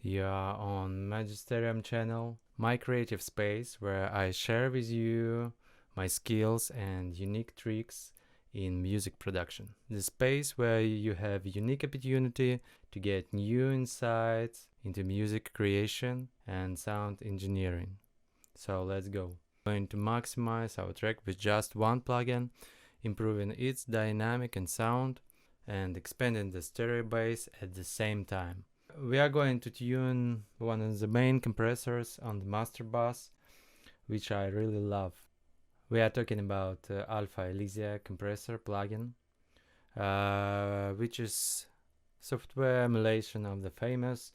You are on MagiStereOM channel, my creative space where I share with you my skills and unique tricks in music production. The space where you have unique opportunity to get new insights into music creation and sound engineering. So let's go. We're going to maximize our track with just one plugin, improving its dynamic and sound and expanding the stereo bass at the same time. We are going to tune one of the main compressors on the master bus, which I really love. We are talking about Elysia Compressor plugin, which is software emulation of the famous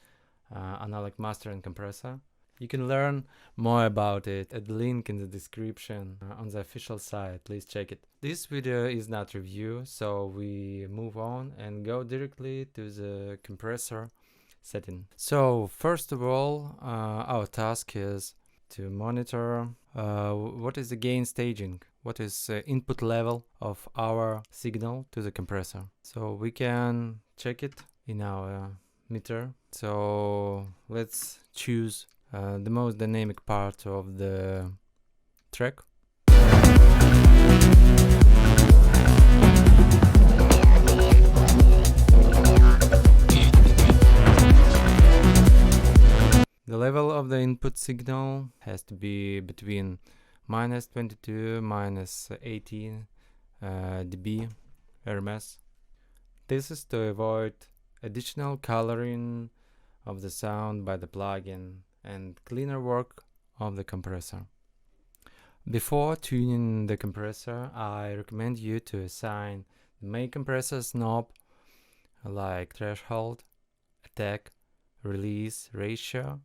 analog mastering compressor. You can learn more about it at the link in the description on the official site. Please check it. This video is not review, so we move on and go directly to the compressor setting. So first of all, our task is to monitor what is the gain staging, what is input level of our signal to the compressor. So we can check it in our meter. So let's choose the most dynamic part of the track. The level of the input signal has to be between -22 -18 dB RMS. This is to avoid additional coloring of the sound by the plugin and cleaner work of the compressor. Before tuning the compressor, I recommend you to assign the main compressor's knob like threshold, attack, release, ratio.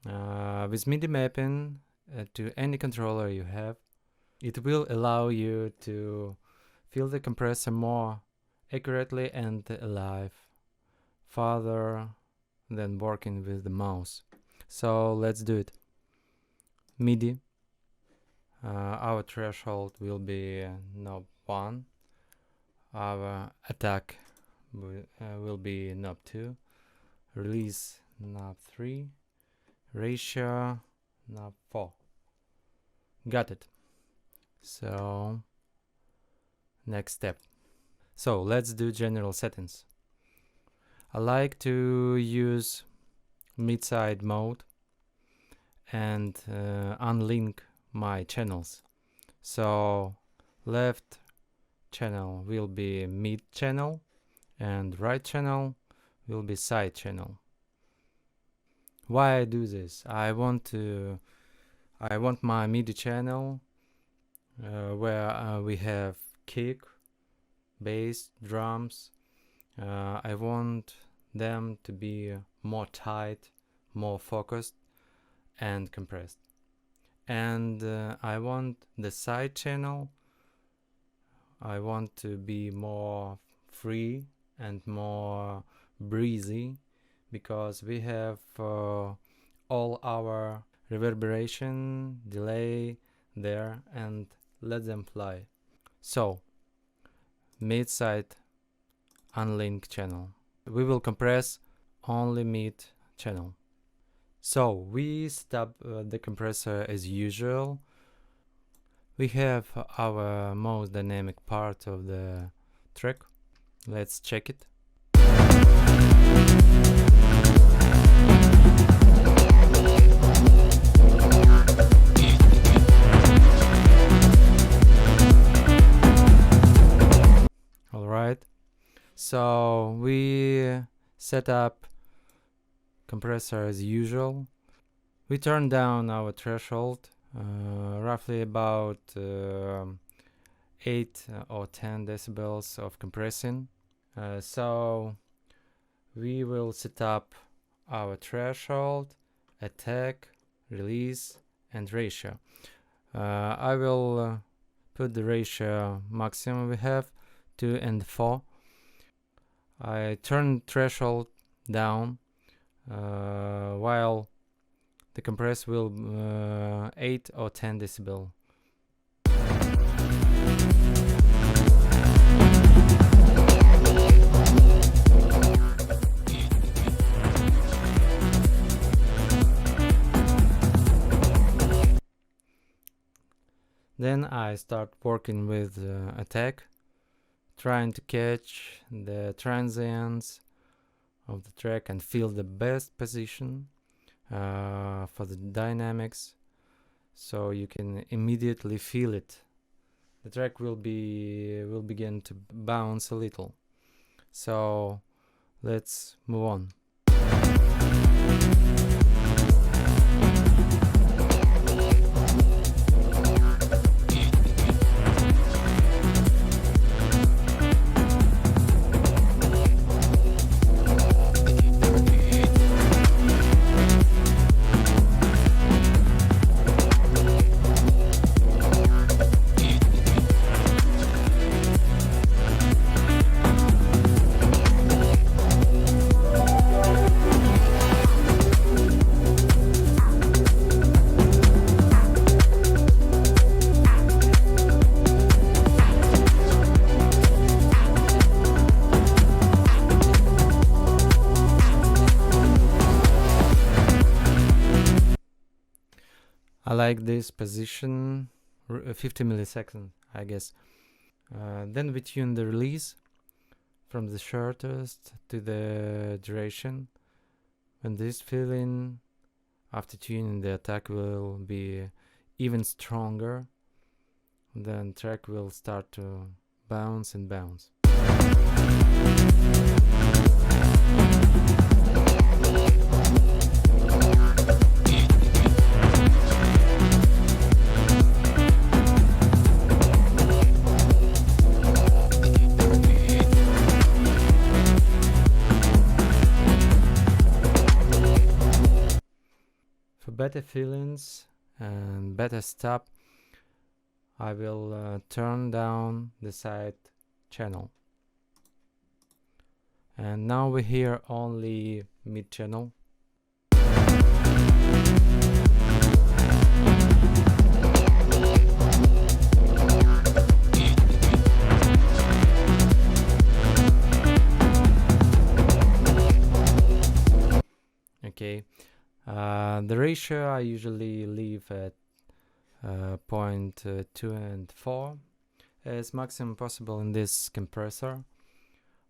With MIDI mapping to any controller you have, it will allow you to feel the compressor more accurately and alive, farther than working with the mouse. So let's do it. MIDI. Our threshold will be knob 1. Our attack will be knob 2. Release knob 3. Ratio knob 4. Got it. So next step. So let's do general settings. I like to use mid-side mode and unlink my channels. So left channel will be mid channel and right channel will be side channel. Why I do this? I want my MIDI channel where we have kick, bass, drums. I want them to be more tight, more focused and compressed. And I want the side channel, I want to be more free and more breezy, because we have all our reverberation, delay there, and let them fly. So mid-side unlink channel. We will compress only mid channel. So we stop the compressor as usual. We have our most dynamic part of the track. Let's check it. Alright, so we set up compressor as usual. We turn down our threshold roughly about 8 or 10 decibels of compressing. So we will set up our threshold, attack, release and ratio. I will put the ratio maximum we have 2 and 4. I turn threshold down while the compress will 8 or 10 decibel. Then I start working with attack, trying to catch the transients of the track and feel the best position for the dynamics, so you can immediately feel it. The track will begin to bounce a little. So let's move on. I like this position, 50 milliseconds, I guess. Then we tune the release from the shortest to the duration. When this feeling after tuning, the attack will be even stronger. Then track will start to bounce and bounce. Better feelings and better stop, I will turn down the side channel. And now we hear only mid channel. Okay. The ratio I usually leave at 0.2 and 4 as maximum possible in this compressor.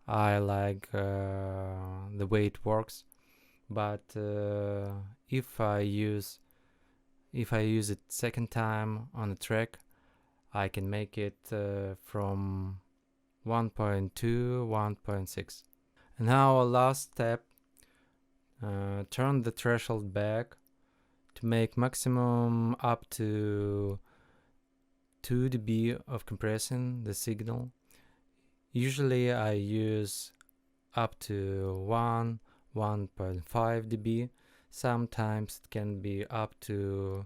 I like the way it works, but if I use it second time on a track, I can make it from 1.2, 1.6. And now our last step. Turn the threshold back to make maximum up to 2 dB of compressing the signal. Usually I use up to 1.5 dB. Sometimes it can be up to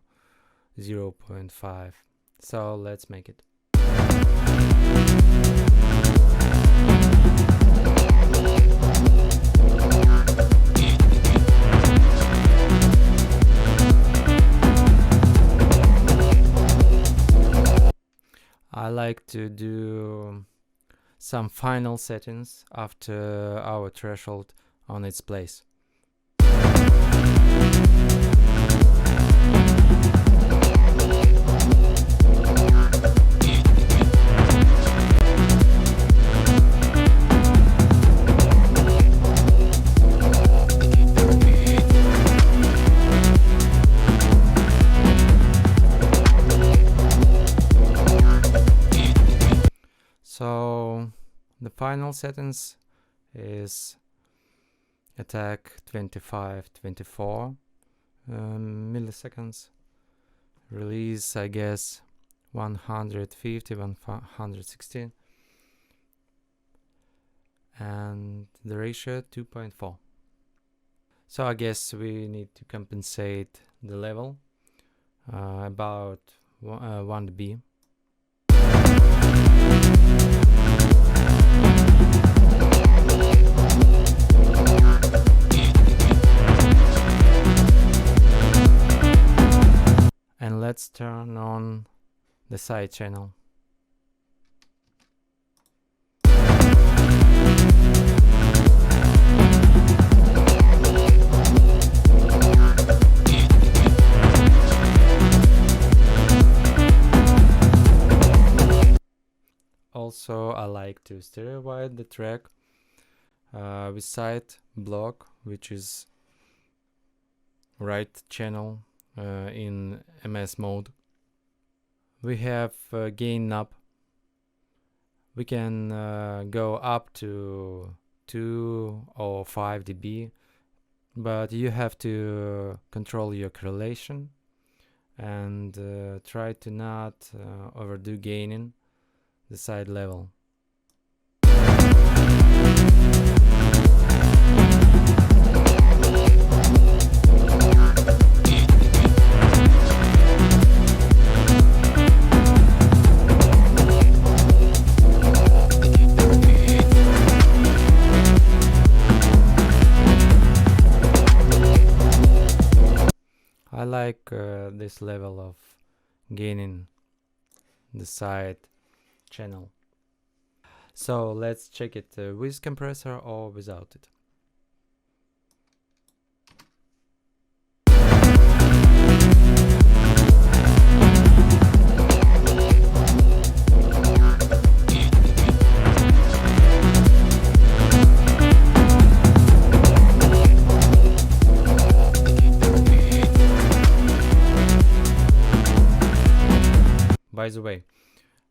0.5. So let's make it. I like to do some final settings after our threshold on its place. So the final settings is attack 25-24 milliseconds, release I guess 150-116, and the ratio 2.4. So I guess we need to compensate the level about 1 dB. And let's turn on the side channel. so I like to stereo wide the track with side block, which is right channel in MS mode. We have gain knob. We can go up to 2 or 5 dB, but you have to control your correlation and try to not overdo gaining the side level. I like this level of gaining the side channel. So let's check it with compressor or without it. By the way,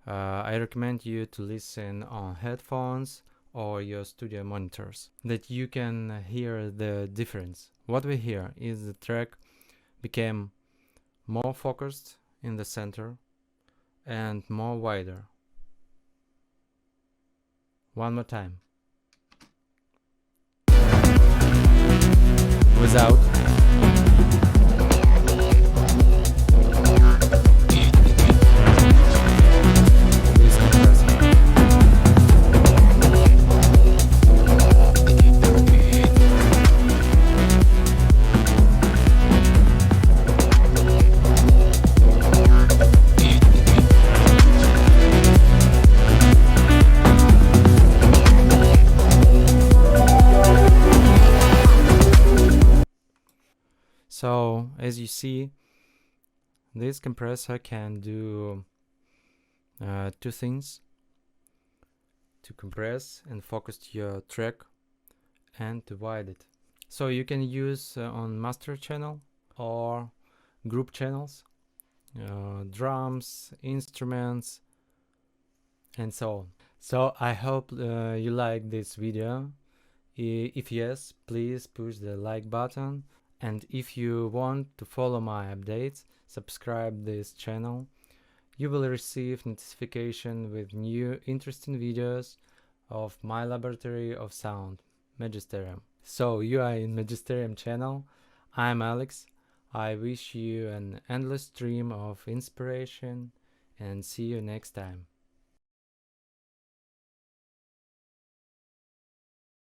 I recommend you to listen on headphones or your studio monitors, that you can hear the difference. What we hear is the track became more focused in the center and more wider. One more time. Without. So as you see, this compressor can do two things: to compress and focus your track and to widen it. So you can use on master channel or group channels, drums, instruments, and so on. So I hope you like this video. If yes, please push the like button. And if you want to follow my updates, subscribe this channel. You will receive notification with new interesting videos of my laboratory of sound, MagiStereOM. So you are in MagiStereOM channel. I'm Alex. I wish you an endless stream of inspiration and see you next time.